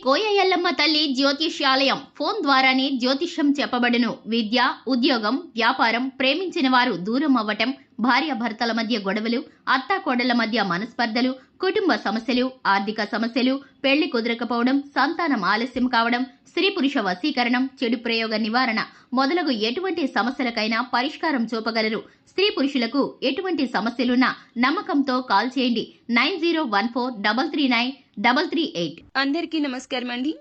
కోయ ఎల్లమ్మ తల్లి జ్యోతిష్యాలయం ఫోన్ ద్వారానే జ్యోతిష్యం చెప్పబడును. విద్య, ఉద్యోగం, వ్యాపారం, ప్రేమించిన వారు దూరం అవ్వటం, భార్యాభర్తల మధ్య గొడవలు, అత్తాకోడళ్ల మధ్య మనస్పర్ధలు, కుటుంబ సమస్యలు, ఆర్థిక సమస్యలు, పెళ్లి కుదరకపోవడం, సంతానం ఆలస్యం కావడం, స్త్రీ పురుష వశీకరణం, చెడు ప్రయోగ నివారణ మొదలగు ఎటువంటి సమస్యలకైనా పరిష్కారం చూపగలరు. స్త్రీ పురుషులకు ఎటువంటి సమస్యలున్నా నమ్మకంతో కాల్ చేయండి 9014339338. అందరికీ నమస్కారం అండి.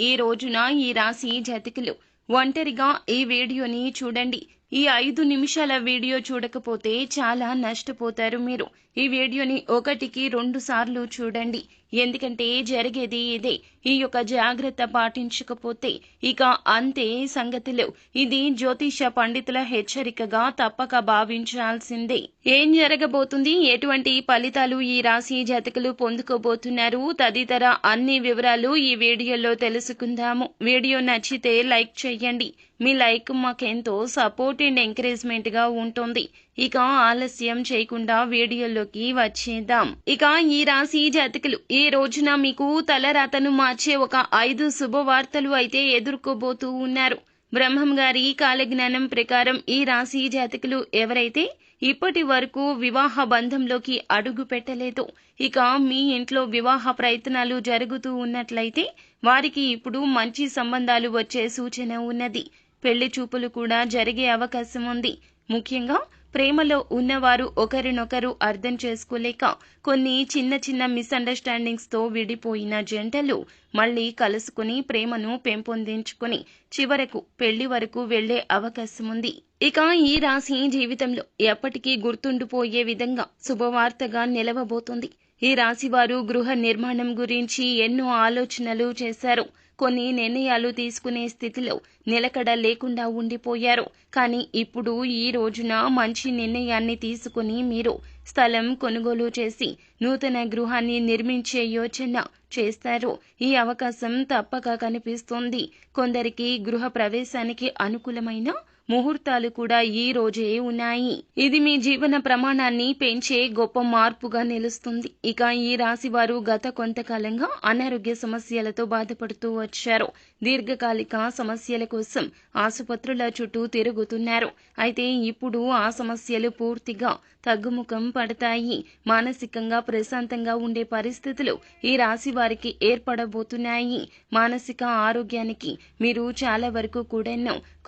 ఈ రోజున ఈ రాశి జాతకులు ఒంటరిగా ఈ వీడియోని చూడండి. ఈ 5 నిమిషాల వీడియో చూడకపోతే చాలా నష్టపోతారు మీరు. ఈ వీడియోని 1-2 సార్లు చూడండి. ఎందుకంటే జరిగేది ఇదే. ఈ యొక్క జాగ్రత్త పాటించకపోతే ఇక అంతే సంగతిలో. ఇది జ్యోతిష పండితుల హెచ్చరికగా తప్పక భావించాల్సిందే. ఏం జరగబోతుంది, ఎటువంటి ఫలితాలు ఈ రాశి జాతకులు పొందుకోబోతున్నారు తదితర అన్ని వివరాలు ఈ వీడియోలో తెలుసుకుందాము. వీడియో నచ్చితే లైక్ చేయండి. మీ లైక్ మాకెంతో సపోర్ట్ అండ్ ఎంకరేజ్మెంట్ గా ఉంటుంది. ఇక ఆలస్యం చేయకుండా వీడియోలోకి వచ్చేద్దాం. ఇక ఈ రాశి జాతకులు ఈ రోజున మీకు తలరాతను మార్చే ఒక 5 శుభవార్తలు అయితే ఎదుర్కోబోతూ ఉన్నారు. బ్రహ్మం గారి కాలజ్ఞానం ప్రకారం ఈ రాశి జాతకులు ఎవరైతే ఇప్పటి వరకు వివాహ బంధంలోకి అడుగు పెట్టలేదు, ఇక మీ ఇంట్లో వివాహ ప్రయత్నాలు జరుగుతూ ఉన్నట్లయితే వారికి ఇప్పుడు మంచి సంబంధాలు వచ్చే సూచన ఉన్నది. పెళ్లి చూపులు కూడా జరిగే అవకాశం ఉంది. ముఖ్యంగా ప్రేమలో ఉన్నవారు ఒకరినొకరు అర్థం చేసుకోలేక కొన్ని చిన్న చిన్న మిస్అండర్స్టాండింగ్స్ తో విడిపోయిన జంటలు మళ్లీ కలుసుకుని ప్రేమను పెంపొందించుకుని చివరకు పెళ్లి వరకు వెళ్లే అవకాశం ఉంది. ఇక ఈ రాశి జీవితంలో ఎప్పటికీ గుర్తుండిపోయే విధంగా శుభవార్తగా నిలవబోతుంది. ఈ రాశి వారు గృహ నిర్మాణం గురించి ఎన్నో ఆలోచనలు చేశారు. కొన్ని నిర్ణయాలు తీసుకునే స్థితిలో నిలకడ లేకుండా ఉండిపోయారు. కానీ ఇప్పుడు ఈ రోజున మంచి నిర్ణయాన్ని తీసుకుని మీరు స్థలం కొనుగోలు చేసి నూతన గృహాన్ని నిర్మించే యోచన చేస్తారు. ఈ అవకాశం తప్పక కనిపిస్తోంది. కొందరికి గృహ ప్రవేశానికి అనుకూలమైన ముహూర్తాలు కూడా ఈ రోజే ఉన్నాయి. ఇది మీ జీవన ప్రమాణాన్ని పెంచే గొప్ప మార్పుగా నిలుస్తుంది. ఇక ఈ రాశి వారు గత కొంతకాలంగా అనారోగ్య సమస్యలతో బాధపడుతూ వచ్చారు. దీర్ఘకాలిక సమస్యల కోసం ఆసుపత్రుల చుట్టూ తిరుగుతున్నారు. అయితే ఇప్పుడు ఆ సమస్యలు పూర్తిగా తగ్గుముఖం పడతాయి. మానసికంగా ప్రశాంతంగా ఉండే పరిస్థితులు ఈ రాశి వారికి ఏర్పడబోతున్నాయి. మానసిక ఆరోగ్యానికి మీరు చాలా వరకు కూడా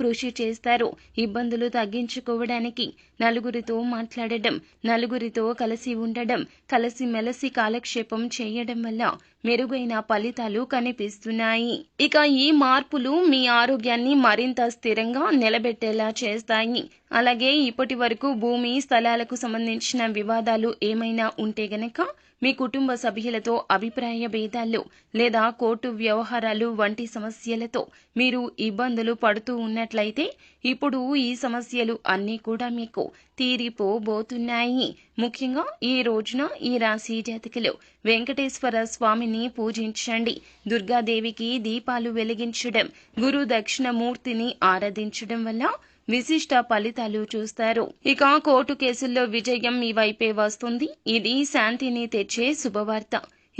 కృషి చేస్తారు. ఇబ్బందులు తగ్గించుకోవడానికి నలుగురితో మాట్లాడడం, నలుగురితో కలిసి ఉండడం, కలిసి మెలిసి కాలక్షేపం చేయడం వల్ల మెరుగైన ఫలితాలు కనిపిస్తున్నాయి. ఇక ఈ మార్పులు మీ ఆరోగ్యాన్ని మరింత స్థిరంగా నిలబెట్టేలా చేస్తాయి. అలాగే ఇప్పటి వరకు భూమి స్థలాలకు సంబంధించిన వివాదాలు ఏమైనా ఉంటే గనక మీ కుటుంబ సభ్యులతో అభిప్రాయ భేదాలు లేదా కోర్టు వ్యవహారాలు వంటి సమస్యలతో మీరు ఇబ్బందులు పడుతూ ఉన్నట్లయితే ఇప్పుడు ఈ సమస్యలు అన్నీ కూడా మీకు తీరిపోబోతున్నాయి. ముఖ్యంగా ఈ రోజున ఈ రాశి జాతకులు వెంకటేశ్వర స్వామిని పూజించండి. దుర్గాదేవికి దీపాలు వెలిగించడం, గురు దక్షిణమూర్తిని ఆరాధించడం వల్ల విశిష్ట ఫలితాలు చూస్తారు. ఇక కోర్టు కేసుల్లో విజయం మీ వైపే వస్తుంది. ఇది శాంతిని తెచ్చే శుభవార్త.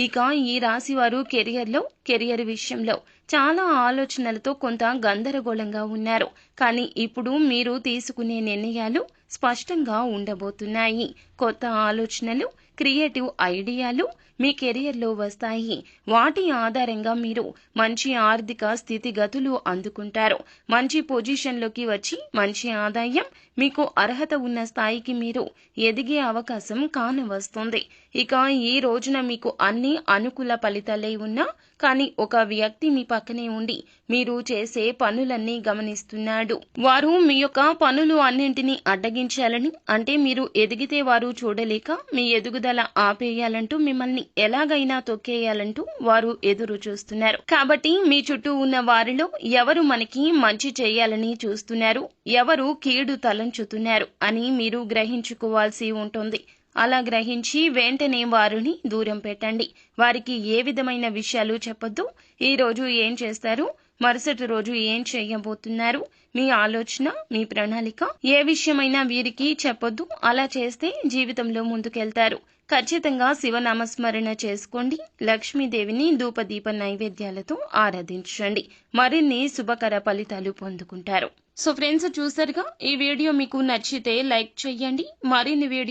ఇక ఈ రాశి వారు కెరియర్ విషయంలో చాలా ఆలోచనలతో కొంత గందరగోళంగా ఉన్నారు. కానీ ఇప్పుడు మీరు తీసుకునే నిర్ణయాలు స్పష్టంగా ఉండబోతున్నాయి. కొత్త ఆలోచనలు, క్రియేటివ్ ఐడియాలు మీ కెరియర్లో వస్తాయి. వాటి ఆధారంగా మీరు మంచి ఆర్థిక స్థితిగతులు అందుకుంటారు. మంచి పొజిషన్లోకి వచ్చి మంచి ఆదాయం, మీకు అర్హత ఉన్న స్థాయికి మీరు ఎదిగే అవకాశం కానవస్తుంది. ఇక ఈ రోజున మీకు అన్ని అనుకూల ఫలితాలే ఉన్నా కానీ ఒక వ్యక్తి మీ పక్కనే ఉండి మీరు చేసే పనులన్నీ గమనిస్తున్నాడు. వారు మీ యొక్క పనులు అన్నింటినీ అడ్డగించాలని, అంటే మీరు ఎదిగితే వారు చూడలేక మీ ఎదుగుదల ఆపేయాలంటూ, మిమ్మల్ని ఎలాగైనా తొక్కేయాలంటూ వారు ఎదురు చూస్తున్నారు. కాబట్టి మీ చుట్టూ ఉన్న వారిలో ఎవరు మనకి మంచి చేయాలని చూస్తున్నారు, ఎవరు కీడు తలంచుతున్నారు అని మీరు గ్రహించుకోవాల్సి ఉంటుంది. అలా గ్రహించి వెంటనే వారిని దూరం పెట్టండి. వారికి ఏ విధమైన విషయాలు చెప్పొద్దు. ఈ రోజు ఏం చేస్తారు, మరుసటి రోజు ఏం చేయబోతున్నారు, మీ ఆలోచన, మీ ప్రణాళిక ఏ విషయమైనా వీరికి చెప్పొద్దు. అలా చేస్తే జీవితంలో ముందుకెళ్తారు. ఖచ్చితంగా శివనామస్మరణ చేసుకోండి. లక్ష్మీదేవిని ధూపదీప నైవేద్యాలతో ఆరాధించండి. మరిన్ని శుభకర ఫలితాలు పొందుకుంటారు. సో ఫ్రెండ్స్, చూసారుగా, ఈ వీడియో మీకు నచ్చితే లైక్ చేయండి. మరిన్ని వీడియో